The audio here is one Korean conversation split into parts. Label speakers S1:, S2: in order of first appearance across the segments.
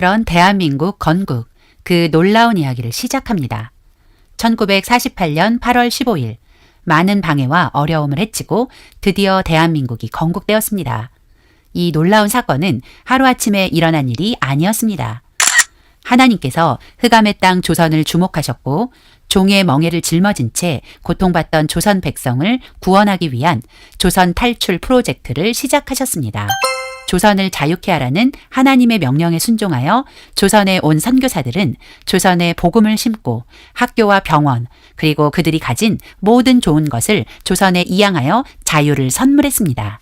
S1: 그런 대한민국 건국, 그 놀라운 이야기를 시작합니다. 1948년 8월 15일, 많은 방해와 어려움을 헤치고 드디어 대한민국이 건국되었습니다. 이 놀라운 사건은 하루아침에 일어난 일이 아니었습니다. 하나님께서 흑암의 땅 조선을 주목하셨고 종의 멍에를 짊어진 채 고통받던 조선 백성을 구원하기 위한 조선 탈출 프로젝트를 시작하셨습니다. 조선을 자유케 하라는 하나님의 명령에 순종하여 조선에 온 선교사들은 조선에 복음을 심고 학교와 병원 그리고 그들이 가진 모든 좋은 것을 조선에 이양하여 자유를 선물했습니다.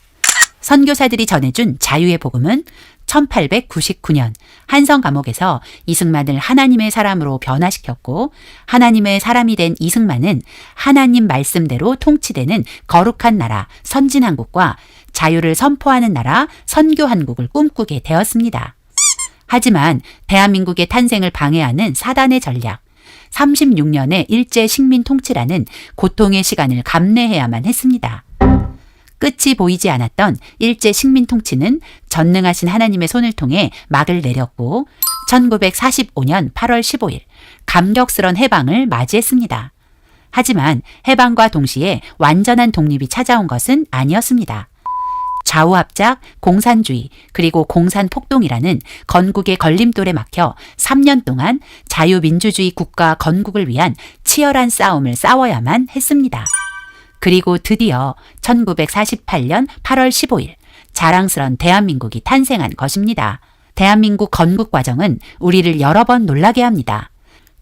S1: 선교사들이 전해준 자유의 복음은 1899년 한성 감옥에서 이승만을 하나님의 사람으로 변화시켰고 하나님의 사람이 된 이승만은 하나님 말씀대로 통치되는 거룩한 나라 선진한국과 자유를 선포하는 나라 선교한국을 꿈꾸게 되었습니다. 하지만 대한민국의 탄생을 방해하는 사단의 전략, 36년의 일제 식민 통치라는 고통의 시간을 감내해야만 했습니다. 끝이 보이지 않았던 일제 식민 통치는 전능하신 하나님의 손을 통해 막을 내렸고 1945년 8월 15일 감격스런 해방을 맞이했습니다. 하지만 해방과 동시에 완전한 독립이 찾아온 것은 아니었습니다. 좌우합작, 공산주의, 그리고 공산폭동이라는 건국의 걸림돌에 막혀 3년 동안 자유민주주의 국가 건국을 위한 치열한 싸움을 싸워야만 했습니다. 그리고 드디어 1948년 8월 15일 자랑스런 대한민국이 탄생한 것입니다. 대한민국 건국 과정은 우리를 여러 번 놀라게 합니다.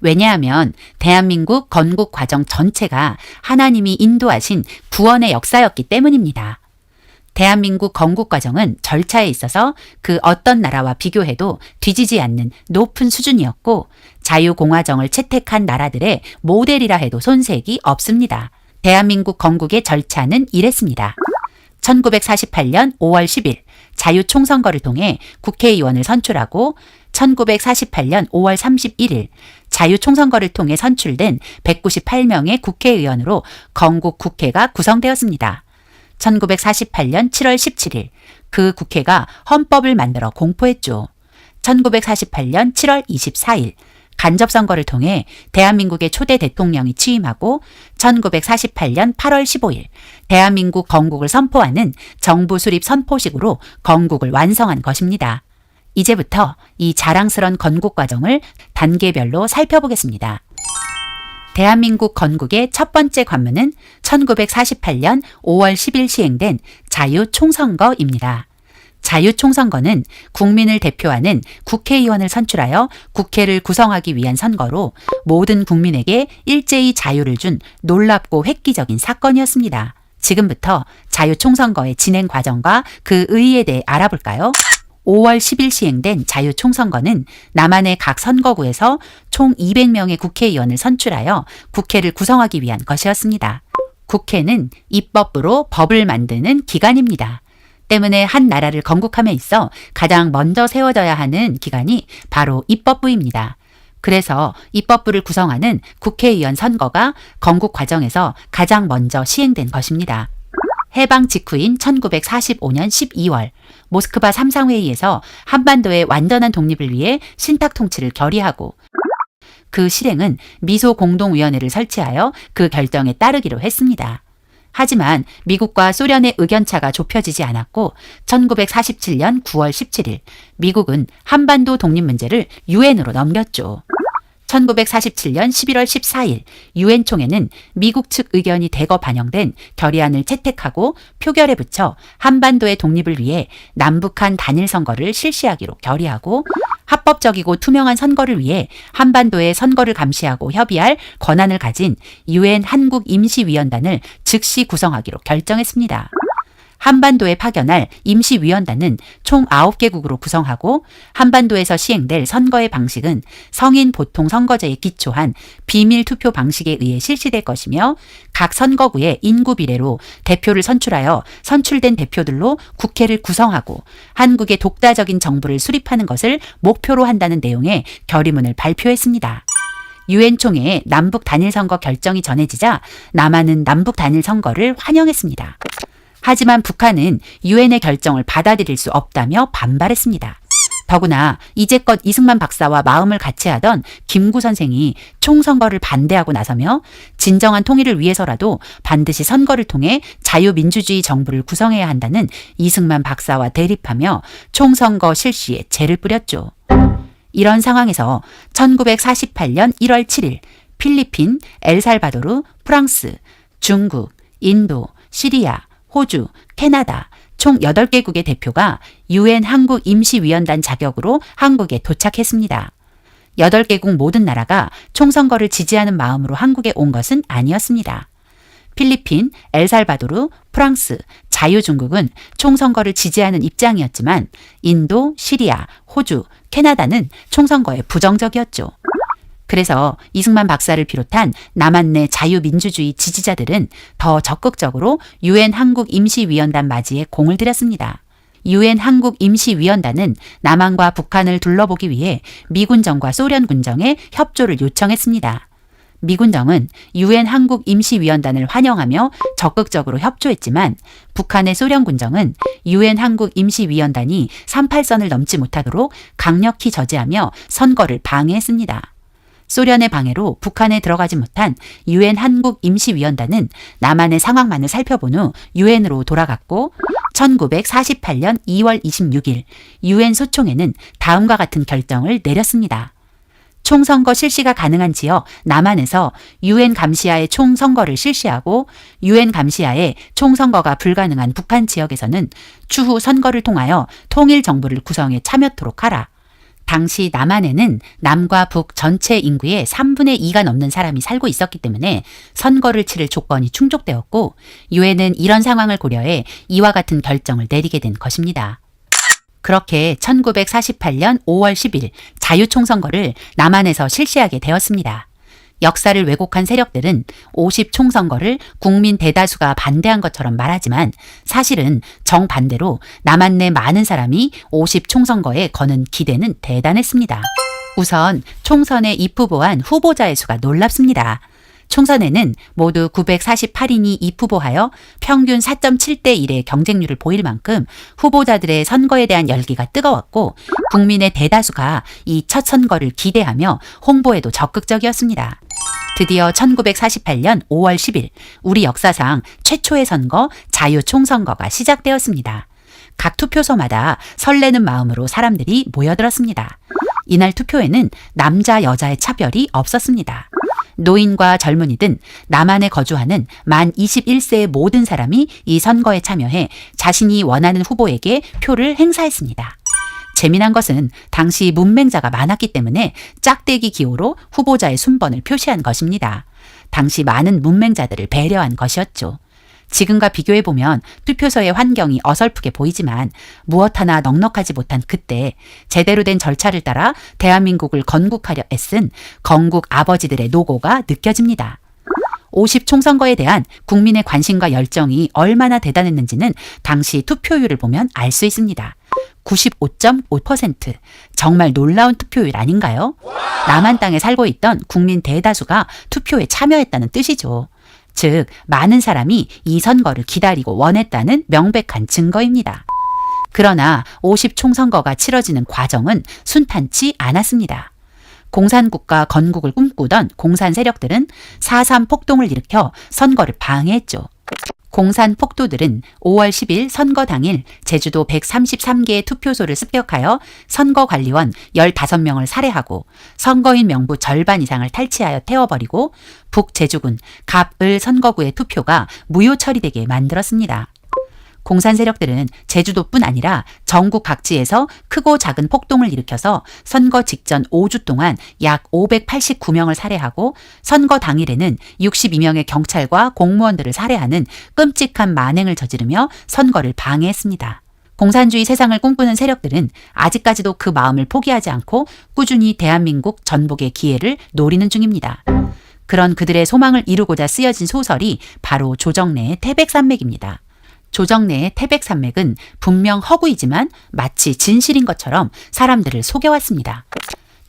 S1: 왜냐하면 대한민국 건국 과정 전체가 하나님이 인도하신 구원의 역사였기 때문입니다. 대한민국 건국 과정은 절차에 있어서 그 어떤 나라와 비교해도 뒤지지 않는 높은 수준이었고 자유공화정을 채택한 나라들의 모델이라 해도 손색이 없습니다. 대한민국 건국의 절차는 이랬습니다. 1948년 5월 10일 자유총선거를 통해 국회의원을 선출하고 1948년 5월 31일 자유총선거를 통해 선출된 198명의 국회의원으로 건국 국회가 구성되었습니다. 1948년 7월 17일 그 국회가 헌법을 만들어 공포했죠. 1948년 7월 24일 간접선거를 통해 대한민국의 초대 대통령이 취임하고 1948년 8월 15일 대한민국 건국을 선포하는 정부 수립 선포식으로 건국을 완성한 것입니다. 이제부터 이 자랑스런 건국 과정을 단계별로 살펴보겠습니다. 대한민국 건국의 첫 번째 관문은 1948년 5월 10일 시행된 자유총선거입니다. 자유총선거는 국민을 대표하는 국회의원을 선출하여 국회를 구성하기 위한 선거로 모든 국민에게 일제히 자유를 준 놀랍고 획기적인 사건이었습니다. 지금부터 자유총선거의 진행 과정과 그 의의에 대해 알아볼까요? 5월 10일 시행된 자유총선거는 남한의 각 선거구에서 총 200명의 국회의원을 선출하여 국회를 구성하기 위한 것이었습니다. 국회는 입법부로 법을 만드는 기관입니다. 때문에 한 나라를 건국함에 있어 가장 먼저 세워져야 하는 기관이 바로 입법부입니다. 그래서 입법부를 구성하는 국회의원 선거가 건국 과정에서 가장 먼저 시행된 것입니다. 해방 직후인 1945년 12월 모스크바 3상회의에서 한반도의 완전한 독립을 위해 신탁 통치를 결의하고 그 실행은 미소 공동위원회를 설치하여 그 결정에 따르기로 했습니다. 하지만 미국과 소련의 의견차가 좁혀지지 않았고 1947년 9월 17일 미국은 한반도 독립 문제를 유엔으로 넘겼죠. 1947년 11월 14일 유엔 총회는 미국 측 의견이 대거 반영된 결의안을 채택하고 표결에 붙여 한반도의 독립을 위해 남북한 단일 선거를 실시하기로 결의하고 합법적이고 투명한 선거를 위해 한반도의 선거를 감시하고 협의할 권한을 가진 유엔 한국임시위원단을 즉시 구성하기로 결정했습니다. 한반도에 파견할 임시위원단은 총 9개국으로 구성하고 한반도에서 시행될 선거의 방식은 성인 보통 선거제에 기초한 비밀 투표 방식에 의해 실시될 것이며 각 선거구의 인구 비례로 대표를 선출하여 선출된 대표들로 국회를 구성하고 한국의 독자적인 정부를 수립하는 것을 목표로 한다는 내용의 결의문을 발표했습니다. 유엔 총회에 남북 단일 선거 결정이 전해지자 남한은 남북 단일 선거를 환영했습니다. 하지만 북한은 유엔의 결정을 받아들일 수 없다며 반발했습니다. 더구나 이제껏 이승만 박사와 마음을 같이 하던 김구 선생이 총선거를 반대하고 나서며 진정한 통일을 위해서라도 반드시 선거를 통해 자유민주주의 정부를 구성해야 한다는 이승만 박사와 대립하며 총선거 실시에 재를 뿌렸죠. 이런 상황에서 1948년 1월 7일 필리핀, 엘살바도르, 프랑스, 중국, 인도, 시리아, 호주, 캐나다 총 8개국의 대표가 UN 한국임시위원단 자격으로 한국에 도착했습니다. 8개국 모든 나라가 총선거를 지지하는 마음으로 한국에 온 것은 아니었습니다. 필리핀, 엘살바도르, 프랑스, 자유중국은 총선거를 지지하는 입장이었지만 인도, 시리아, 호주, 캐나다는 총선거에 부정적이었죠. 그래서 이승만 박사를 비롯한 남한 내 자유민주주의 지지자들은 더 적극적으로 UN 한국임시위원단 맞이에 공을 들였습니다. UN 한국임시위원단은 남한과 북한을 둘러보기 위해 미군정과 소련군정에 협조를 요청했습니다. 미군정은 UN 한국임시위원단을 환영하며 적극적으로 협조했지만 북한의 소련군정은 UN 한국임시위원단이 38선을 넘지 못하도록 강력히 저지하며 선거를 방해했습니다. 소련의 방해로 북한에 들어가지 못한 UN 한국임시위원단은 남한의 상황만을 살펴본 후 UN으로 돌아갔고 1948년 2월 26일 UN 소총회는 다음과 같은 결정을 내렸습니다. 총선거 실시가 가능한 지역 남한에서 UN 감시하에 총선거를 실시하고 UN 감시하에 총선거가 불가능한 북한 지역에서는 추후 선거를 통하여 통일 정부를 구성해 참여토록 하라. 당시 남한에는 남과 북 전체 인구의 3분의 2가 넘는 사람이 살고 있었기 때문에 선거를 치를 조건이 충족되었고 유엔은 이런 상황을 고려해 이와 같은 결정을 내리게 된 것입니다. 그렇게 1948년 5월 10일 자유총선거를 남한에서 실시하게 되었습니다. 역사를 왜곡한 세력들은 50총선거를 국민 대다수가 반대한 것처럼 말하지만 사실은 정반대로 남한 내 많은 사람이 50총선거에 거는 기대는 대단했습니다. 우선 총선에 입후보한 후보자의 수가 놀랍습니다. 총선에는 모두 948인이 입후보하여 평균 4.7대 1의 경쟁률을 보일 만큼 후보자들의 선거에 대한 열기가 뜨거웠고 국민의 대다수가 이 첫 선거를 기대하며 홍보에도 적극적이었습니다. 드디어 1948년 5월 10일 우리 역사상 최초의 선거 자유총선거가 시작되었습니다. 각 투표소마다 설레는 마음으로 사람들이 모여들었습니다. 이날 투표에는 남자 여자의 차별이 없었습니다. 노인과 젊은이든 남한에 거주하는 만 21세의 모든 사람이 이 선거에 참여해 자신이 원하는 후보에게 표를 행사했습니다. 재미난 것은 당시 문맹자가 많았기 때문에 짝대기 기호로 후보자의 순번을 표시한 것입니다. 당시 많은 문맹자들을 배려한 것이었죠. 지금과 비교해보면 투표소의 환경이 어설프게 보이지만 무엇 하나 넉넉하지 못한 그때 제대로 된 절차를 따라 대한민국을 건국하려 애쓴 건국 아버지들의 노고가 느껴집니다. 50총선거에 대한 국민의 관심과 열정이 얼마나 대단했는지는 당시 투표율을 보면 알 수 있습니다. 95.5%. 정말 놀라운 투표율 아닌가요? 남한 땅에 살고 있던 국민 대다수가 투표에 참여했다는 뜻이죠. 즉, 많은 사람이 이 선거를 기다리고 원했다는 명백한 증거입니다. 그러나 50총선거가 치러지는 과정은 순탄치 않았습니다. 공산국가 건국을 꿈꾸던 공산 세력들은 4.3 폭동을 일으켜 선거를 방해했죠. 공산 폭도들은 5월 10일 선거 당일 제주도 133개의 투표소를 습격하여 선거관리원 15명을 살해하고 선거인 명부 절반 이상을 탈취하여 태워버리고 북제주군 갑을 선거구의 투표가 무효 처리되게 만들었습니다. 공산 세력들은 제주도뿐 아니라 전국 각지에서 크고 작은 폭동을 일으켜서 선거 직전 5주 동안 약 589명을 살해하고 선거 당일에는 62명의 경찰과 공무원들을 살해하는 끔찍한 만행을 저지르며 선거를 방해했습니다. 공산주의 세상을 꿈꾸는 세력들은 아직까지도 그 마음을 포기하지 않고 꾸준히 대한민국 전복의 기회를 노리는 중입니다. 그런 그들의 소망을 이루고자 쓰여진 소설이 바로 조정래의 태백산맥입니다. 조정래의 태백산맥은 분명 허구이지만 마치 진실인 것처럼 사람들을 속여왔습니다.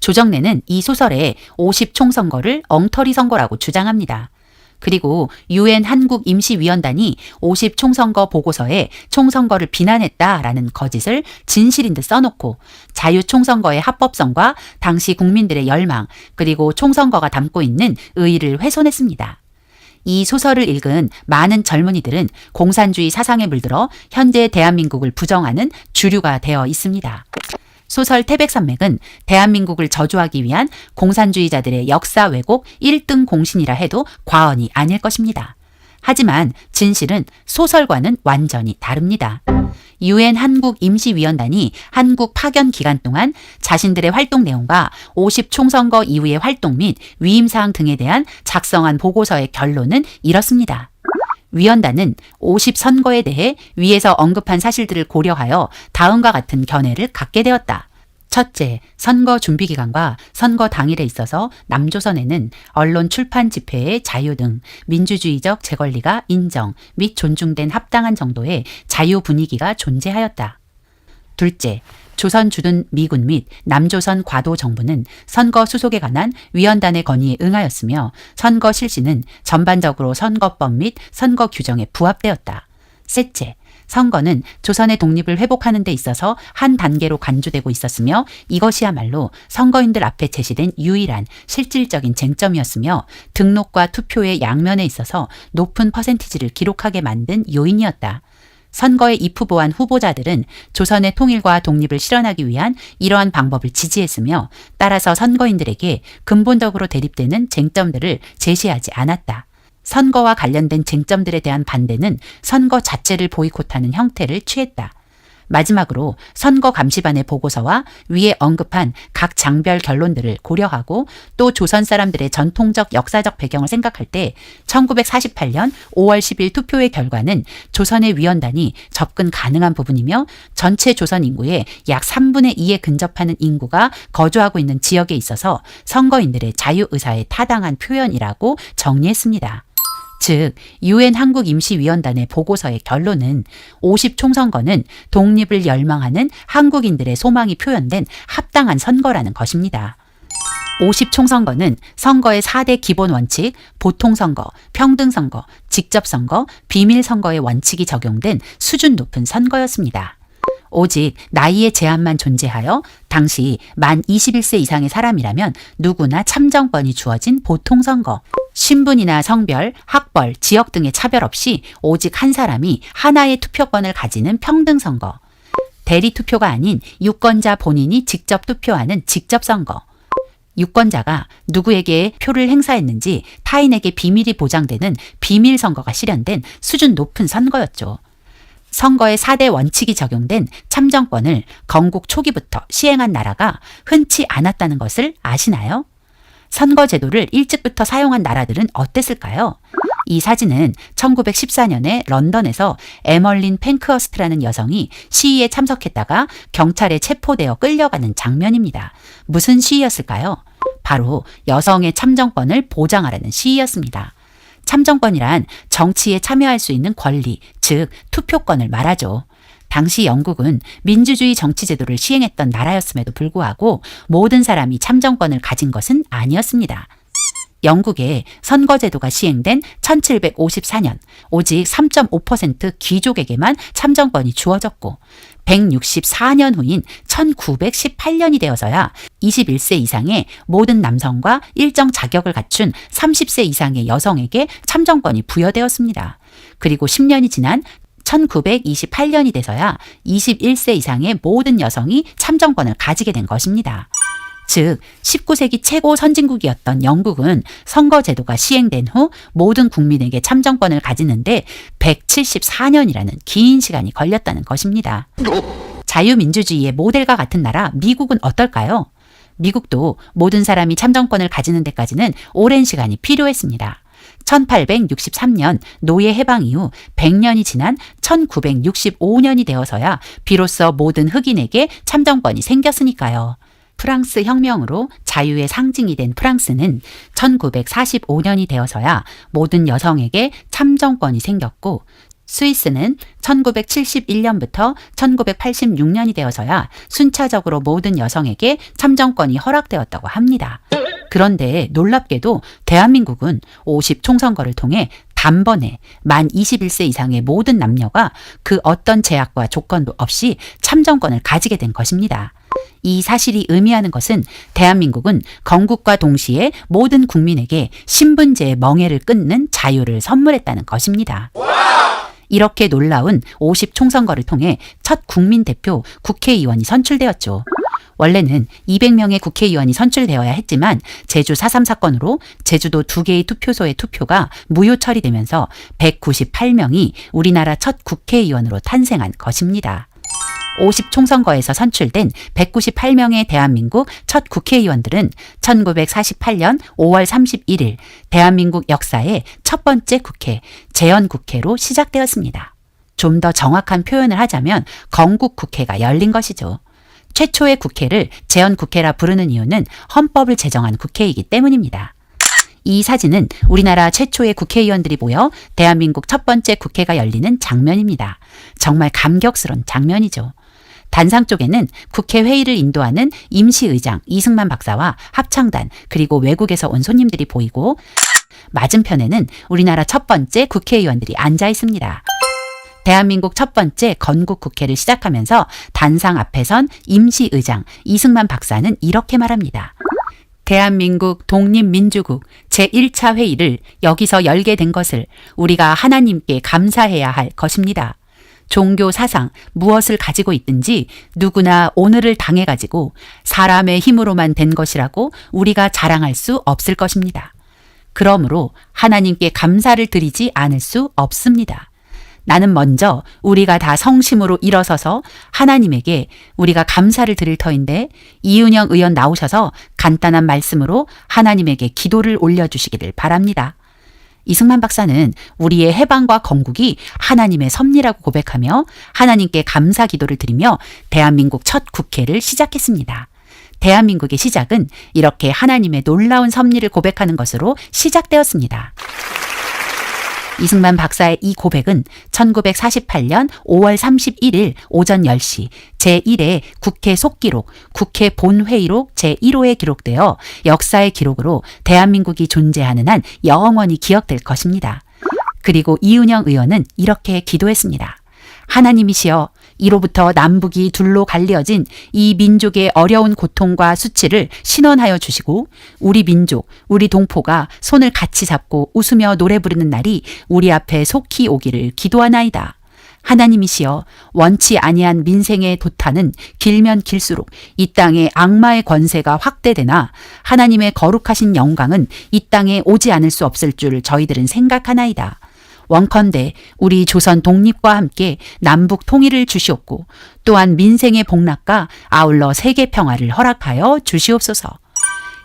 S1: 조정래는 이 소설에 50총선거를 엉터리 선거라고 주장합니다. 그리고 UN 한국임시위원단이 50 총선거 보고서에 총선거를 비난했다라는 거짓을 진실인 듯 써놓고 자유총선거의 합법성과 당시 국민들의 열망 그리고 총선거가 담고 있는 의의를 훼손했습니다. 이 소설을 읽은 많은 젊은이들은 공산주의 사상에 물들어 현재 대한민국을 부정하는 주류가 되어 있습니다. 소설 태백산맥은 대한민국을 저주하기 위한 공산주의자들의 역사 왜곡 1등 공신이라 해도 과언이 아닐 것입니다. 하지만 진실은 소설과는 완전히 다릅니다. UN 한국임시위원단이 한국 파견 기간 동안 자신들의 활동 내용과 50 총선거 이후의 활동 및 위임사항 등에 대한 작성한 보고서의 결론은 이렇습니다. 위원단은 50 선거에 대해 위에서 언급한 사실들을 고려하여 다음과 같은 견해를 갖게 되었다. 첫째, 선거 준비 기간과 선거 당일에 있어서 남조선에는 언론 출판 집회의 자유 등 민주주의적 재권리가 인정 및 존중된 합당한 정도의 자유 분위기가 존재하였다. 둘째, 조선 주둔 미군 및 남조선 과도 정부는 선거 수속에 관한 위원단의 건의에 응하였으며 선거 실시는 전반적으로 선거법 및 선거 규정에 부합되었다. 셋째, 선거는 조선의 독립을 회복하는 데 있어서 한 단계로 간주되고 있었으며 이것이야말로 선거인들 앞에 제시된 유일한 실질적인 쟁점이었으며 등록과 투표의 양면에 있어서 높은 퍼센티지를 기록하게 만든 요인이었다. 선거에 입후보한 후보자들은 조선의 통일과 독립을 실현하기 위한 이러한 방법을 지지했으며 따라서 선거인들에게 근본적으로 대립되는 쟁점들을 제시하지 않았다. 선거와 관련된 쟁점들에 대한 반대는 선거 자체를 보이콧하는 형태를 취했다. 마지막으로 선거감시반의 보고서와 위에 언급한 각 장별 결론들을 고려하고 또 조선 사람들의 전통적 역사적 배경을 생각할 때 1948년 5월 10일 투표의 결과는 조선의 위원단이 접근 가능한 부분이며 전체 조선 인구의 약 3분의 2에 근접하는 인구가 거주하고 있는 지역에 있어서 선거인들의 자유의사에 타당한 표현이라고 정리했습니다. 즉, UN 한국임시위원단의 보고서의 결론은 50 총선거는 독립을 열망하는 한국인들의 소망이 표현된 합당한 선거라는 것입니다. 50 총선거는 선거의 4대 기본 원칙, 보통선거, 평등선거, 직접선거, 비밀선거의 원칙이 적용된 수준 높은 선거였습니다. 오직 나이의 제한만 존재하여 당시 만 21세 이상의 사람이라면 누구나 참정권이 주어진 보통선거, 신분이나 성별, 학벌, 지역 등의 차별 없이 오직 한 사람이 하나의 투표권을 가지는 평등선거, 대리투표가 아닌 유권자 본인이 직접 투표하는 직접선거, 유권자가 누구에게 표를 행사했는지 타인에게 비밀이 보장되는 비밀선거가 실현된 수준 높은 선거였죠. 선거의 4대 원칙이 적용된 참정권을 건국 초기부터 시행한 나라가 흔치 않았다는 것을 아시나요? 선거제도를 일찍부터 사용한 나라들은 어땠을까요? 이 사진은 1914년에 런던에서 에멀린 펜크허스트라는 여성이 시위에 참석했다가 경찰에 체포되어 끌려가는 장면입니다. 무슨 시위였을까요? 바로 여성의 참정권을 보장하라는 시위였습니다. 참정권이란 정치에 참여할 수 있는 권리, 즉 투표권을 말하죠. 당시 영국은 민주주의 정치제도를 시행했던 나라였음에도 불구하고 모든 사람이 참정권을 가진 것은 아니었습니다. 영국의 선거제도가 시행된 1754년 오직 3.5% 귀족에게만 참정권이 주어졌고 164년 후인 1918년이 되어서야 21세 이상의 모든 남성과 일정 자격을 갖춘 30세 이상의 여성에게 참정권이 부여되었습니다. 그리고 10년이 지난 1928년이 돼서야 21세 이상의 모든 여성이 참정권을 가지게 된 것입니다. 즉 19세기 최고 선진국이었던 영국은 선거제도가 시행된 후 모든 국민에게 참정권을 가지는데 174년이라는 긴 시간이 걸렸다는 것입니다. 자유민주주의의 모델과 같은 나라 미국은 어떨까요? 미국도 모든 사람이 참정권을 가지는 데까지는 오랜 시간이 필요했습니다. 1863년 노예 해방 이후 100년이 지난 1965년이 되어서야 비로소 모든 흑인에게 참정권이 생겼으니까요. 프랑스 혁명으로 자유의 상징이 된 프랑스는 1945년이 되어서야 모든 여성에게 참정권이 생겼고 스위스는 1971년부터 1986년이 되어서야 순차적으로 모든 여성에게 참정권이 허락되었다고 합니다. 그런데 놀랍게도 대한민국은 50 총선거를 통해 단번에 만 21세 이상의 모든 남녀가 그 어떤 제약과 조건도 없이 참정권을 가지게 된 것입니다. 이 사실이 의미하는 것은 대한민국은 건국과 동시에 모든 국민에게 신분제의 멍에를 끊는 자유를 선물했다는 것입니다. 이렇게 놀라운 50 총선거를 통해 첫 국민 대표 국회의원이 선출되었죠. 원래는 200명의 국회의원이 선출되어야 했지만 제주 4.3 사건으로 제주도 2개의 투표소의 투표가 무효 처리되면서 198명이 우리나라 첫 국회의원으로 탄생한 것입니다. 50 총선거에서 선출된 198명의 대한민국 첫 국회의원들은 1948년 5월 31일 대한민국 역사의 첫 번째 국회, 재헌국회로 시작되었습니다. 좀 더 정확한 표현을 하자면 건국국회가 열린 것이죠. 최초의 국회를 재헌국회라 부르는 이유는 헌법을 제정한 국회이기 때문입니다. 이 사진은 우리나라 최초의 국회의원들이 모여 대한민국 첫 번째 국회가 열리는 장면입니다. 정말 감격스러운 장면이죠. 단상 쪽에는 국회 회의를 인도하는 임시의장 이승만 박사와 합창단 그리고 외국에서 온 손님들이 보이고 맞은편에는 우리나라 첫 번째 국회의원들이 앉아 있습니다. 대한민국 첫 번째 건국국회를 시작하면서 단상 앞에 선 임시의장 이승만 박사는 이렇게 말합니다. 대한민국 독립민주국 제1차 회의를 여기서 열게 된 것을 우리가 하나님께 감사해야 할 것입니다. 종교 사상 무엇을 가지고 있든지 누구나 오늘을 당해가지고 사람의 힘으로만 된 것이라고 우리가 자랑할 수 없을 것입니다. 그러므로 하나님께 감사를 드리지 않을 수 없습니다. 나는 먼저 우리가 다 성심으로 일어서서 하나님에게 우리가 감사를 드릴 터인데 이은영 의원 나오셔서 간단한 말씀으로 하나님에게 기도를 올려주시기를 바랍니다. 이승만 박사는 우리의 해방과 건국이 하나님의 섭리라고 고백하며 하나님께 감사 기도를 드리며 대한민국 첫 국회를 시작했습니다. 대한민국의 시작은 이렇게 하나님의 놀라운 섭리를 고백하는 것으로 시작되었습니다. 이승만 박사의 이 고백은 1948년 5월 31일 오전 10시 제1회 국회 속기록, 국회 본회의록 제1호에 기록되어 역사의 기록으로 대한민국이 존재하는 한 영원히 기억될 것입니다. 그리고 이은영 의원은 이렇게 기도했습니다. 하나님이시여, 이로부터 남북이 둘로 갈리어진 이 민족의 어려운 고통과 수치를 신원하여 주시고 우리 민족, 우리 동포가 손을 같이 잡고 웃으며 노래 부르는 날이 우리 앞에 속히 오기를 기도하나이다. 하나님이시여, 원치 아니한 민생의 도탄은 길면 길수록 이 땅에 악마의 권세가 확대되나 하나님의 거룩하신 영광은 이 땅에 오지 않을 수 없을 줄 저희들은 생각하나이다. 원컨대 우리 조선 독립과 함께 남북 통일을 주시옵고 또한 민생의 복락과 아울러 세계 평화를 허락하여 주시옵소서.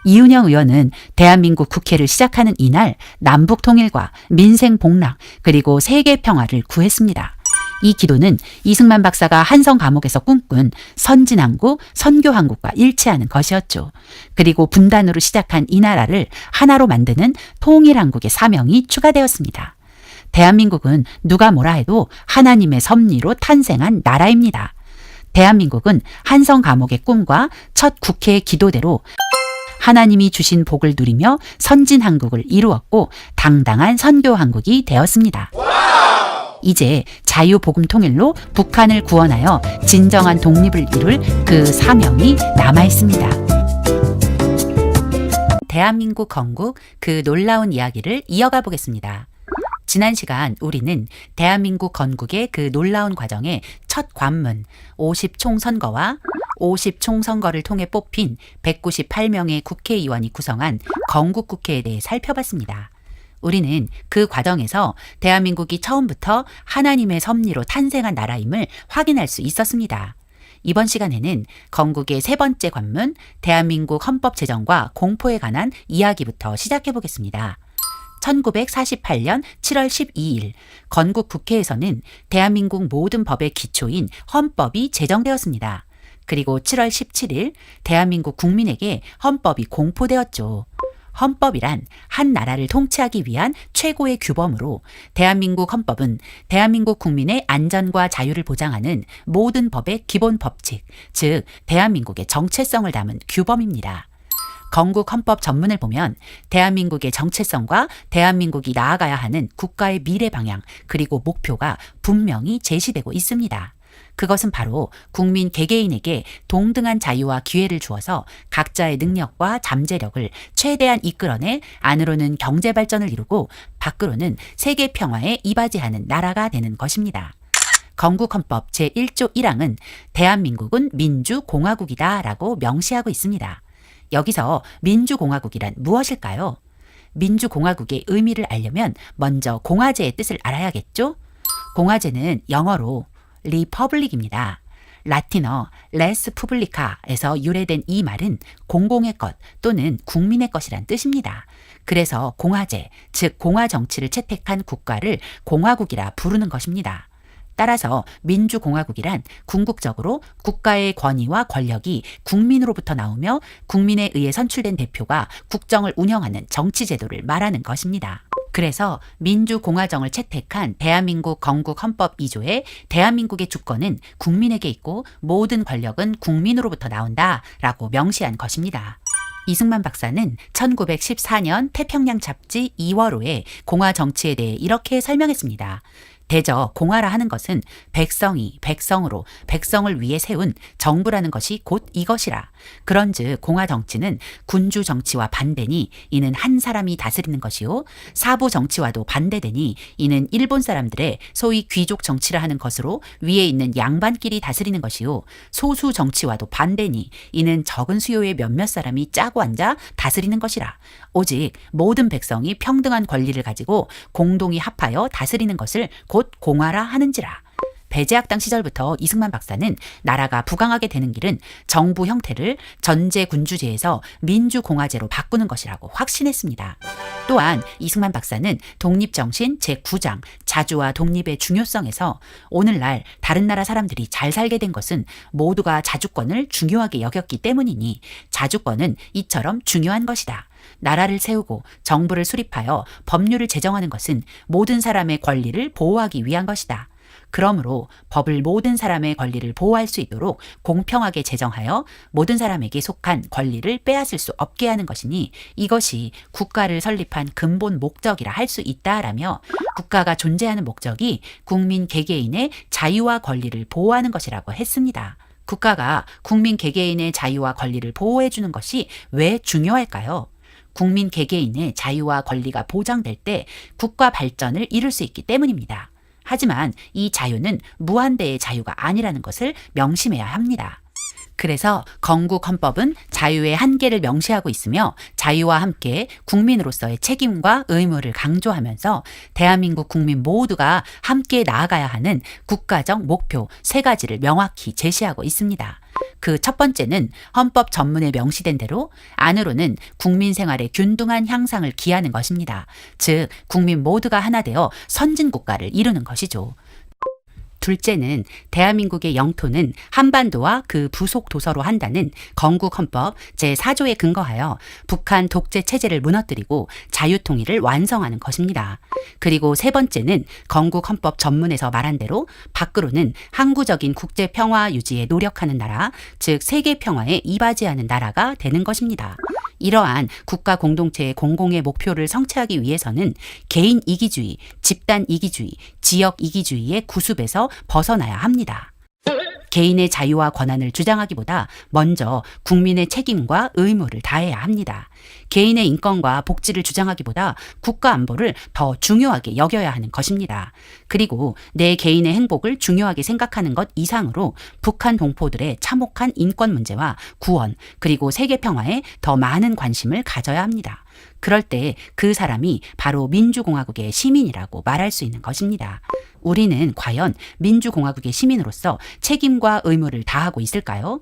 S1: 이은영 의원은 대한민국 국회를 시작하는 이날 남북 통일과 민생 복락 그리고 세계 평화를 구했습니다. 이 기도는 이승만 박사가 한성 감옥에서 꿈꾼 선진한국, 선교한국과 일치하는 것이었죠. 그리고 분단으로 시작한 이 나라를 하나로 만드는 통일한국의 사명이 추가되었습니다. 대한민국은 누가 뭐라 해도 하나님의 섭리로 탄생한 나라입니다. 대한민국은 한성 감옥의 꿈과 첫 국회의 기도대로 하나님이 주신 복을 누리며 선진한국을 이루었고 당당한 선교한국이 되었습니다. 이제 자유복음 통일로 북한을 구원하여 진정한 독립을 이룰 그 사명이 남아있습니다. 대한민국 건국 그 놀라운 이야기를 이어가 보겠습니다. 지난 시간 우리는 대한민국 건국의 그 놀라운 과정의 첫 관문 50총선거와 50총선거를 통해 뽑힌 198명의 국회의원이 구성한 건국국회에 대해 살펴봤습니다. 우리는 그 과정에서 대한민국이 처음부터 하나님의 섭리로 탄생한 나라임을 확인할 수 있었습니다. 이번 시간에는 건국의 세 번째 관문, 대한민국 헌법 제정과 공포에 관한 이야기부터 시작해 보겠습니다. 1948년 7월 12일 건국국회에서는 대한민국 모든 법의 기초인 헌법이 제정되었습니다. 그리고 7월 17일 대한민국 국민에게 헌법이 공포되었죠. 헌법이란 한 나라를 통치하기 위한 최고의 규범으로 대한민국 헌법은 대한민국 국민의 안전과 자유를 보장하는 모든 법의 기본 법칙, 즉 대한민국의 정체성을 담은 규범입니다. 건국 헌법 전문을 보면 대한민국의 정체성과 대한민국이 나아가야 하는 국가의 미래 방향 그리고 목표가 분명히 제시되고 있습니다. 그것은 바로 국민 개개인에게 동등한 자유와 기회를 주어서 각자의 능력과 잠재력을 최대한 이끌어내 안으로는 경제 발전을 이루고 밖으로는 세계 평화에 이바지하는 나라가 되는 것입니다. 건국헌법 제1조 1항은 대한민국은 민주공화국이다 라고 명시하고 있습니다. 여기서 민주공화국이란 무엇일까요? 민주공화국의 의미를 알려면 먼저 공화제의 뜻을 알아야겠죠? 공화제는 영어로 리퍼블릭입니다. 라틴어 레스 푸블리카에서 유래된 이 말은 공공의 것 또는 국민의 것이란 뜻입니다. 그래서 공화제, 즉 공화 정치를 채택한 국가를 공화국이라 부르는 것입니다. 따라서 민주공화국이란 궁극적으로 국가의 권위와 권력이 국민으로부터 나오며 국민에 의해 선출된 대표가 국정을 운영하는 정치제도를 말하는 것입니다. 그래서 민주공화정을 채택한 대한민국 건국헌법 2조에 대한민국의 주권은 국민에게 있고 모든 권력은 국민으로부터 나온다라고 명시한 것입니다. 이승만 박사는 1914년 태평양 잡지 2월호에 공화 정치에 대해 이렇게 설명했습니다. 대저 공화라 하는 것은 백성이 백성으로 백성을 위해 세운 정부라는 것이 곧 이것이라. 그런즉 공화 정치는 군주 정치와 반대니 이는 한 사람이 다스리는 것이요 사부 정치와도 반대되니 이는 일본 사람들의 소위 귀족 정치라 하는 것으로 위에 있는 양반끼리 다스리는 것이요 소수 정치와도 반대니 이는 적은 수요의 몇몇 사람이 짜고 앉아 다스리는 것이라. 오직 모든 백성이 평등한 권리를 가지고 공동이 합하여 다스리는 것을 곧 공화라 하는지라. 배제학당 시절부터 이승만 박사는 나라가 부강하게 되는 길은 정부 형태를 전제군주제에서 민주공화제로 바꾸는 것이라고 확신했습니다. 또한 이승만 박사는 독립정신 제9장 자주와 독립의 중요성에서 오늘날 다른 나라 사람들이 잘 살게 된 것은 모두가 자주권을 중요하게 여겼기 때문이니 자주권은 이처럼 중요한 것이다. 나라를 세우고 정부를 수립하여 법률을 제정하는 것은 모든 사람의 권리를 보호하기 위한 것이다. 그러므로 법을 모든 사람의 권리를 보호할 수 있도록 공평하게 제정하여 모든 사람에게 속한 권리를 빼앗을 수 없게 하는 것이니 이것이 국가를 설립한 근본 목적이라 할 수 있다라며 국가가 존재하는 목적이 국민 개개인의 자유와 권리를 보호하는 것이라고 했습니다. 국가가 국민 개개인의 자유와 권리를 보호해 주는 것이 왜 중요할까요? 국민 개개인의 자유와 권리가 보장될 때 국가 발전을 이룰 수 있기 때문입니다. 하지만 이 자유는 무한대의 자유가 아니라는 것을 명심해야 합니다. 그래서 건국헌법은 자유의 한계를 명시하고 있으며 자유와 함께 국민으로서의 책임과 의무를 강조하면서 대한민국 국민 모두가 함께 나아가야 하는 국가적 목표 3가지를 명확히 제시하고 있습니다. 그 첫 번째는 헌법 전문에 명시된 대로 안으로는 국민 생활의 균등한 향상을 기하는 것입니다. 즉 국민 모두가 하나 되어 선진국가를 이루는 것이죠. 둘째는 대한민국의 영토는 한반도와 그 부속 도서로 한다는 건국헌법 제4조에 근거하여 북한 독재 체제를 무너뜨리고 자유통일을 완성하는 것입니다. 그리고 세 번째는 건국헌법 전문에서 말한 대로 밖으로는 항구적인 국제평화 유지에 노력하는 나라, 즉 세계평화에 이바지하는 나라가 되는 것입니다. 이러한 국가 공동체의 공공의 목표를 성취하기 위해서는 개인 이기주의, 집단 이기주의, 지역 이기주의의 구습에서 벗어나야 합니다. 개인의 자유와 권한을 주장하기보다 먼저 국민의 책임과 의무를 다해야 합니다. 개인의 인권과 복지를 주장하기보다 국가 안보를 더 중요하게 여겨야 하는 것입니다. 그리고 내 개인의 행복을 중요하게 생각하는 것 이상으로 북한 동포들의 참혹한 인권 문제와 구원 그리고 세계 평화에 더 많은 관심을 가져야 합니다. 그럴 때 그 사람이 바로 민주공화국의 시민이라고 말할 수 있는 것입니다. 우리는 과연 민주공화국의 시민으로서 책임과 의무를 다하고 있을까요?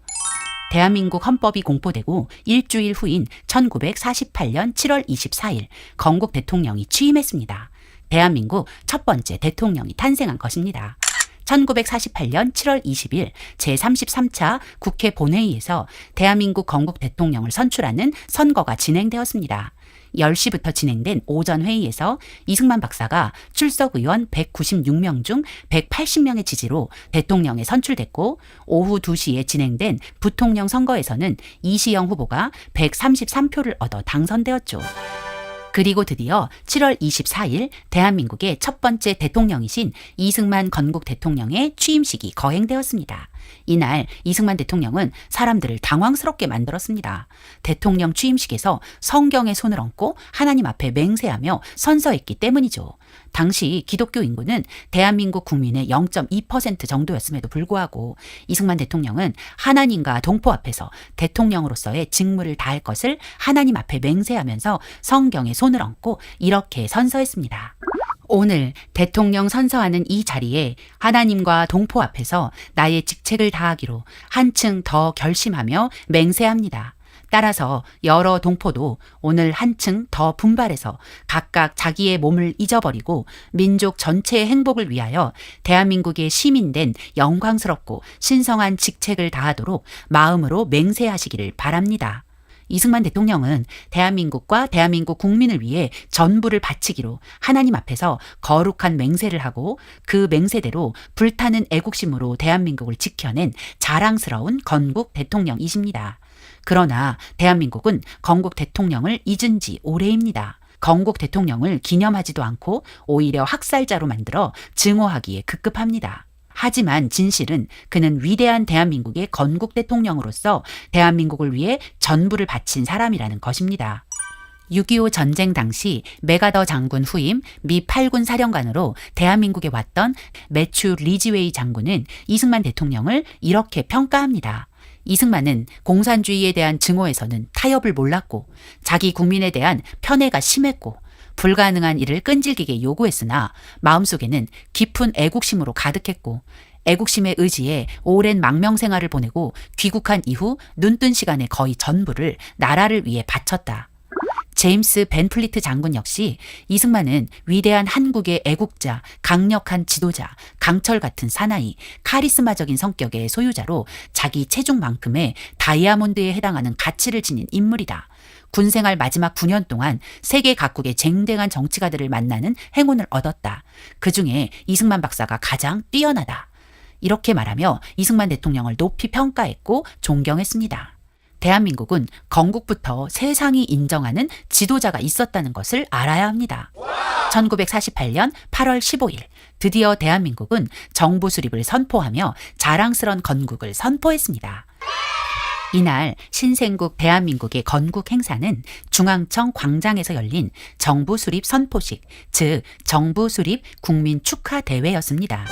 S1: 대한민국 헌법이 공포되고 일주일 후인 1948년 7월 24일 건국 대통령이 취임했습니다. 대한민국 첫 번째 대통령이 탄생한 것입니다. 1948년 7월 20일 제33차 국회 본회의에서 대한민국 건국 대통령을 선출하는 선거가 진행되었습니다. 10시부터 진행된 오전 회의에서 이승만 박사가 출석 의원 196명 중 180명의 지지로 대통령에 선출됐고, 오후 2시에 진행된 부통령 선거에서는 이시영 후보가 133표를 얻어 당선되었죠. 그리고 드디어 7월 24일 대한민국의 첫 번째 대통령이신 이승만 건국 대통령의 취임식이 거행되었습니다. 이날 이승만 대통령은 사람들을 당황스럽게 만들었습니다. 대통령 취임식에서 성경에 손을 얹고 하나님 앞에 맹세하며 선서했기 때문이죠. 당시 기독교 인구는 대한민국 국민의 0.2% 정도였음에도 불구하고 이승만 대통령은 하나님과 동포 앞에서 대통령으로서의 직무를 다할 것을 하나님 앞에 맹세하면서 성경에 손을 얹고 이렇게 선서했습니다. 오늘 대통령 선서하는 이 자리에 하나님과 동포 앞에서 나의 직책을 다하기로 한층 더 결심하며 맹세합니다. 따라서 여러 동포도 오늘 한층 더 분발해서 각각 자기의 몸을 잊어버리고 민족 전체의 행복을 위하여 대한민국의 시민된 영광스럽고 신성한 직책을 다하도록 마음으로 맹세하시기를 바랍니다. 이승만 대통령은 대한민국과 대한민국 국민을 위해 전부를 바치기로 하나님 앞에서 거룩한 맹세를 하고 그 맹세대로 불타는 애국심으로 대한민국을 지켜낸 자랑스러운 건국 대통령이십니다. 그러나 대한민국은 건국 대통령을 잊은 지 오래입니다. 건국 대통령을 기념하지도 않고 오히려 학살자로 만들어 증오하기에 급급합니다. 하지만 진실은 그는 위대한 대한민국의 건국 대통령으로서 대한민국을 위해 전부를 바친 사람이라는 것입니다. 6.25 전쟁 당시 메가더 장군 후임 미 8군 사령관으로 대한민국에 왔던 매튜 리지웨이 장군은 이승만 대통령을 이렇게 평가합니다. 이승만은 공산주의에 대한 증오에서는 타협을 몰랐고 자기 국민에 대한 편애가 심했고 불가능한 일을 끈질기게 요구했으나 마음속에는 깊은 애국심으로 가득했고 애국심의 의지에 오랜 망명 생활을 보내고 귀국한 이후 눈뜬 시간의 거의 전부를 나라를 위해 바쳤다. 제임스 벤플리트 장군 역시 이승만은 위대한 한국의 애국자, 강력한 지도자, 강철 같은 사나이, 카리스마적인 성격의 소유자로 자기 체중만큼의 다이아몬드에 해당하는 가치를 지닌 인물이다. 군생활 마지막 9년 동안 세계 각국의 쟁쟁한 정치가들을 만나는 행운을 얻었다. 그중에 이승만 박사가 가장 뛰어나다. 이렇게 말하며 이승만 대통령을 높이 평가했고 존경했습니다. 대한민국은 건국부터 세상이 인정하는 지도자가 있었다는 것을 알아야 합니다. 1948년 8월 15일 드디어 대한민국은 정부 수립을 선포하며 자랑스런 건국을 선포했습니다. 이날 신생국 대한민국의 건국 행사는 중앙청 광장에서 열린 정부 수립 선포식, 즉 정부 수립 국민 축하 대회였습니다.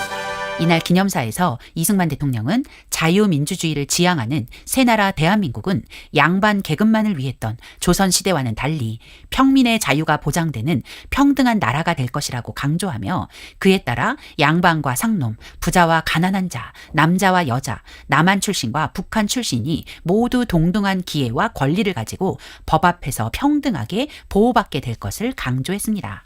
S1: 이날 기념사에서 이승만 대통령은 자유민주주의를 지향하는 새나라 대한민국은 양반 계급만을 위했던 조선시대와는 달리 평민의 자유가 보장되는 평등한 나라가 될 것이라고 강조하며 그에 따라 양반과 상놈, 부자와 가난한 자, 남자와 여자, 남한 출신과 북한 출신이 모두 동등한 기회와 권리를 가지고 법 앞에서 평등하게 보호받게 될 것을 강조했습니다.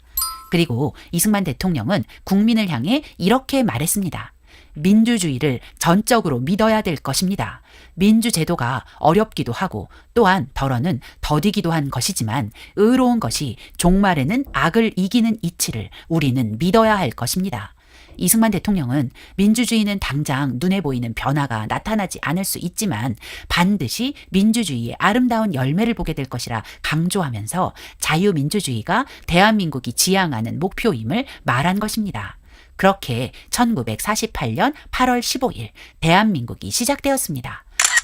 S1: 그리고 이승만 대통령은 국민을 향해 이렇게 말했습니다. 민주주의를 전적으로 믿어야 될 것입니다. 민주제도가 어렵기도 하고 또한 덜어는 더디기도 한 것이지만 의로운 것이 종말에는 악을 이기는 이치를 우리는 믿어야 할 것입니다. 이승만 대통령은 민주주의는 당장 눈에 보이는 변화가 나타나지 않을 수 있지만 반드시 민주주의의 아름다운 열매를 보게 될 것이라 강조하면서 자유민주주의가 대한민국이 지향하는 목표임을 말한 것입니다. 그렇게 1948년 8월 15일 대한민국이 시작되었습니다.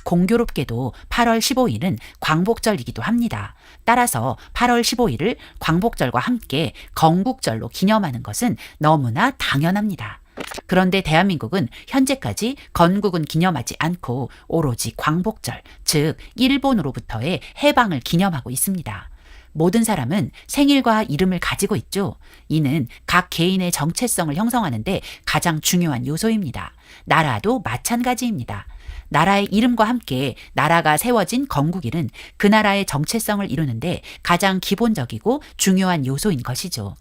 S1: 공교롭게도 8월 15일은 광복절이기도 합니다. 따라서 8월 15일을 광복절과 함께 건국절로 기념하는 것은 너무나 당연합니다. 그런데 대한민국은 현재까지 건국은 기념하지 않고 오로지 광복절, 즉 일본으로부터의 해방을 기념하고 있습니다. 모든 사람은 생일과 이름을 가지고 있죠. 이는 각 개인의 정체성을 형성하는데 가장 중요한 요소입니다. 나라도 마찬가지입니다. 나라의 이름과 함께 나라가 세워진 건국일은 그 나라의 정체성을 이루는데 가장 기본적이고 중요한 요소인 것이죠.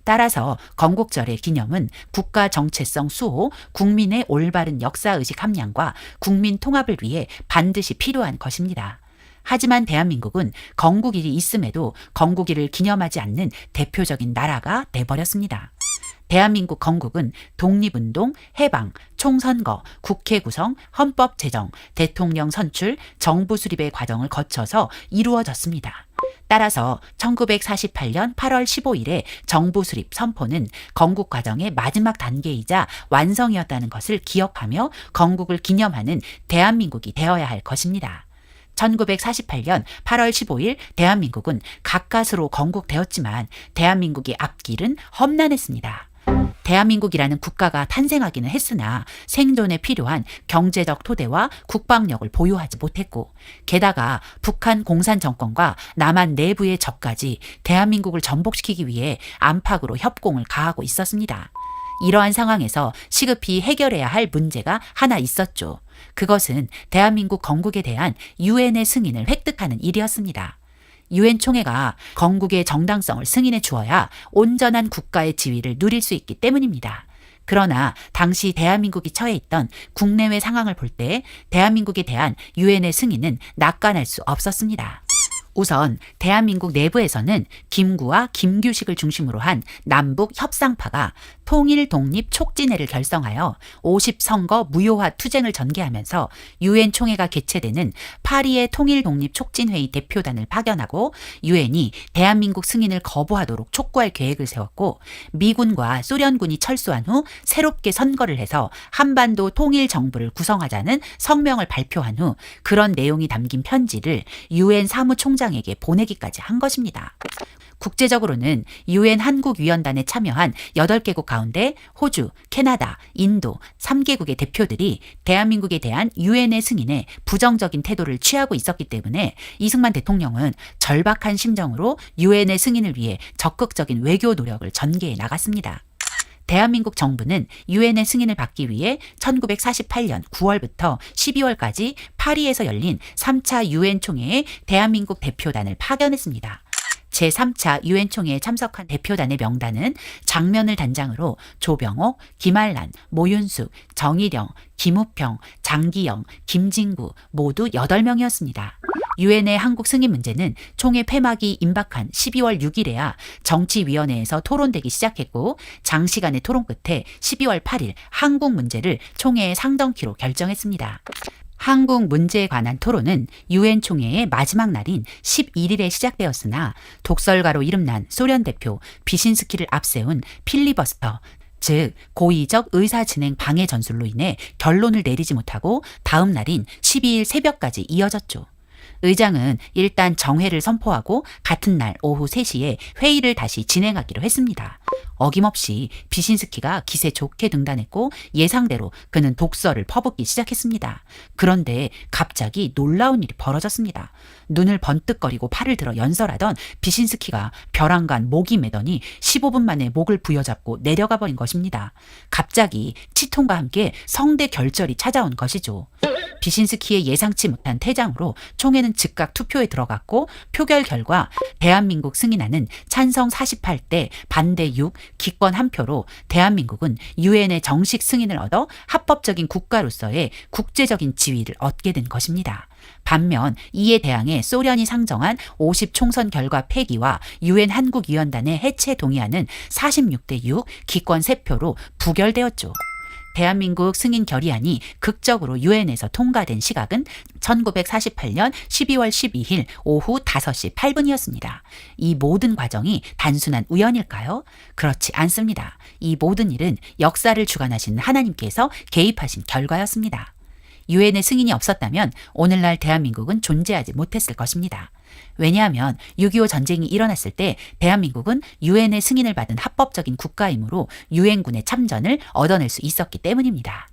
S1: 따라서 건국절의 기념은 국가 정체성 수호, 국민의 올바른 역사의식 함양과 국민 통합을 위해 반드시 필요한 것입니다. 하지만 대한민국은 건국일이 있음에도 건국일을 기념하지 않는 대표적인 나라가 돼버렸습니다. 대한민국 건국은 독립운동, 해방, 총선거, 국회 구성, 헌법 제정, 대통령 선출, 정부 수립의 과정을 거쳐서 이루어졌습니다. 따라서 1948년 8월 15일에 정부 수립 선포는 건국 과정의 마지막 단계이자 완성이었다는 것을 기억하며 건국을 기념하는 대한민국이 되어야 할 것입니다. 1948년 8월 15일 대한민국은 가까스로 건국되었지만 대한민국의 앞길은 험난했습니다. 대한민국이라는 국가가 탄생하기는 했으나 생존에 필요한 경제적 토대와 국방력을 보유하지 못했고 게다가 북한 공산 정권과 남한 내부의 적까지 대한민국을 전복시키기 위해 안팎으로 협공을 가하고 있었습니다. 이러한 상황에서 시급히 해결해야 할 문제가 하나 있었죠. 그것은 대한민국 건국에 대한 유엔의 승인을 획득하는 일이었습니다. 유엔 총회가 건국의 정당성을 승인해 주어야 온전한 국가의 지위를 누릴 수 있기 때문입니다. 그러나 당시 대한민국이 처해 있던 국내외 상황을 볼 때 대한민국에 대한 유엔의 승인은 낙관할 수 없었습니다. 우선 대한민국 내부에서는 김구와 김규식을 중심으로 한 남북 협상파가 통일 독립 촉진회를 결성하여 50선거 무효화 투쟁을 전개하면서 유엔 총회가 개최되는 파리의 통일 독립 촉진회의 대표단을 파견하고 유엔이 대한민국 승인을 거부하도록 촉구할 계획을 세웠고 미군과 소련군이 철수한 후 새롭게 선거를 해서 한반도 통일 정부를 구성하자는 성명을 발표한 후 그런 내용이 담긴 편지를 유엔 사무총장에게 보내기까지 한 것입니다. 국제적으로는 유엔 한국위원단에 참여한 8개국 가운데 호주, 캐나다, 인도 3개국의 대표들이 대한민국에 대한 유엔의 승인에 부정적인 태도를 취하고 있었기 때문에 이승만 대통령은 절박한 심정으로 유엔의 승인을 위해 적극적인 외교 노력을 전개해 나갔습니다. 대한민국 정부는 유엔의 승인을 받기 위해 1948년 9월부터 12월까지 파리에서 열린 3차 유엔 총회에 대한민국 대표단을 파견했습니다. 제3차 유엔 총회에 참석한 대표단의 명단은 장면을 단장으로 조병옥, 김알란, 모윤숙, 정일영, 김우평, 장기영, 김진구 모두 8명이었습니다. 유엔의 한국 승인 문제는 총회 폐막이 임박한 12월 6일에야 정치위원회에서 토론되기 시작했고 장시간의 토론 끝에 12월 8일 한국 문제를 총회의 상정키로 결정했습니다. 한국 문제에 관한 토론은 유엔 총회의 마지막 날인 11일에 시작되었으나 독설가로 이름난 소련 대표 비신스키를 앞세운 필리버스터, 즉 고의적 의사진행 방해 전술로 인해 결론을 내리지 못하고 다음 날인 12일 새벽까지 이어졌죠. 의장은 일단 정회를 선포하고 같은 날 오후 3시에 회의를 다시 진행하기로 했습니다. 어김없이 비신스키가 기세 좋게 등단했고 예상대로 그는 독설을 퍼붓기 시작했습니다. 그런데 갑자기 놀라운 일이 벌어졌습니다. 눈을 번뜩거리고 팔을 들어 연설하던 비신스키가 벼랑간 목이 매더니 15분 만에 목을 부여잡고 내려가 버린 것입니다. 갑자기 치통과 함께 성대 결절이 찾아온 것이죠. 비신스키의 예상치 못한 퇴장으로 총회는 즉각 투표에 들어갔고 표결 결과 대한민국 승인안은 찬성 48대 반대 6 기권 1표로 대한민국은 유엔의 정식 승인을 얻어 합법적인 국가로서의 국제적인 지위를 얻게 된 것입니다. 반면 이에 대항해 소련이 상정한 50 총선 결과 폐기와 유엔 한국위원단의 해체 동의안은 46대 6 기권 3표로 부결되었죠. 대한민국 승인 결의안이 극적으로 유엔에서 통과된 시각은 1948년 12월 12일 오후 5시 8분이었습니다. 이 모든 과정이 단순한 우연일까요? 그렇지 않습니다. 이 모든 일은 역사를 주관하신 하나님께서 개입하신 결과였습니다. 유엔의 승인이 없었다면 오늘날 대한민국은 존재하지 못했을 것입니다. 왜냐하면 6.25 전쟁이 일어났을 때 대한민국은 유엔의 승인을 받은 합법적인 국가이므로 유엔군의 참전을 얻어낼 수 있었기 때문입니다.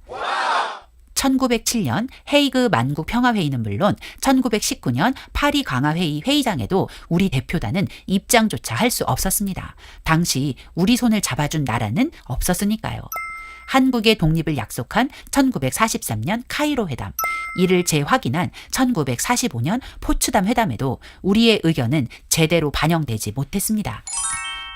S1: 1907년 헤이그 만국 평화회의는 물론 1919년 파리 강화회의 회의장에도 우리 대표단은 입장조차 할 수 없었습니다. 당시 우리 손을 잡아준 나라는 없었으니까요. 한국의 독립을 약속한 1943년 카이로 회담, 이를 재확인한 1945년 포츠담 회담에도 우리의 의견은 제대로 반영되지 못했습니다.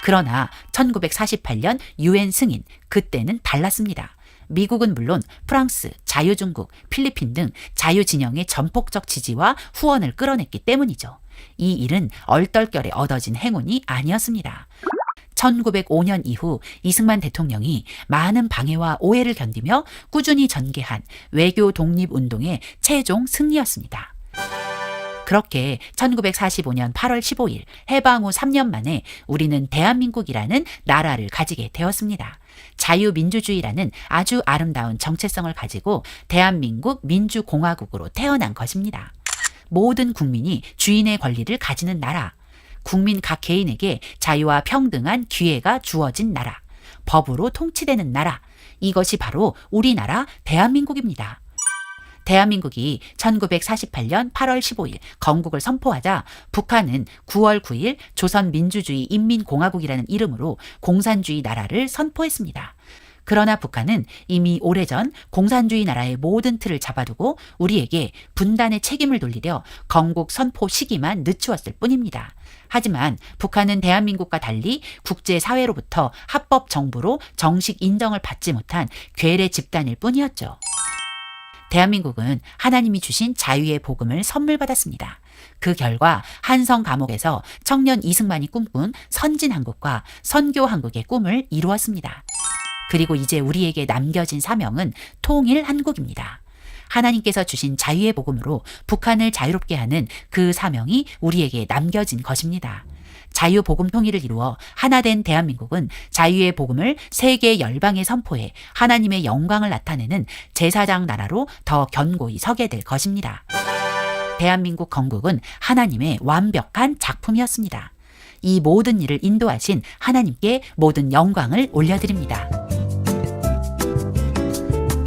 S1: 그러나 1948년 유엔 승인, 그때는 달랐습니다. 미국은 물론 프랑스, 자유중국, 필리핀 등 자유진영의 전폭적 지지와 후원을 끌어냈기 때문이죠. 이 일은 얼떨결에 얻어진 행운이 아니었습니다. 1905년 이후 이승만 대통령이 많은 방해와 오해를 견디며 꾸준히 전개한 외교 독립운동의 최종 승리였습니다. 그렇게 1945년 8월 15일 해방 후 3년 만에 우리는 대한민국이라는 나라를 가지게 되었습니다. 자유민주주의라는 아주 아름다운 정체성을 가지고 대한민국 민주공화국으로 태어난 것입니다. 모든 국민이 주인의 권리를 가지는 나라, 국민 각 개인에게 자유와 평등한 기회가 주어진 나라, 법으로 통치되는 나라, 이것이 바로 우리나라 대한민국입니다. 대한민국이 1948년 8월 15일 건국을 선포하자 북한은 9월 9일 조선민주주의인민공화국이라는 이름으로 공산주의 나라를 선포했습니다. 그러나 북한은 이미 오래전 공산주의 나라의 모든 틀을 잡아두고 우리에게 분단의 책임을 돌리려 건국 선포 시기만 늦추었을 뿐입니다. 하지만 북한은 대한민국과 달리 국제사회로부터 합법 정부로 정식 인정을 받지 못한 괴뢰 집단일 뿐이었죠. 대한민국은 하나님이 주신 자유의 복음을 선물 받았습니다. 그 결과 한성 감옥에서 청년 이승만이 꿈꾼 선진한국과 선교한국의 꿈을 이루었습니다. 그리고 이제 우리에게 남겨진 사명은 통일 한국입니다. 하나님께서 주신 자유의 복음으로 북한을 자유롭게 하는 그 사명이 우리에게 남겨진 것입니다. 자유 복음 통일을 이루어 하나된 대한민국은 자유의 복음을 세계 열방에 선포해 하나님의 영광을 나타내는 제사장 나라로 더 견고히 서게 될 것입니다. 대한민국 건국은 하나님의 완벽한 작품이었습니다. 이 모든 일을 인도하신 하나님께 모든 영광을 올려드립니다.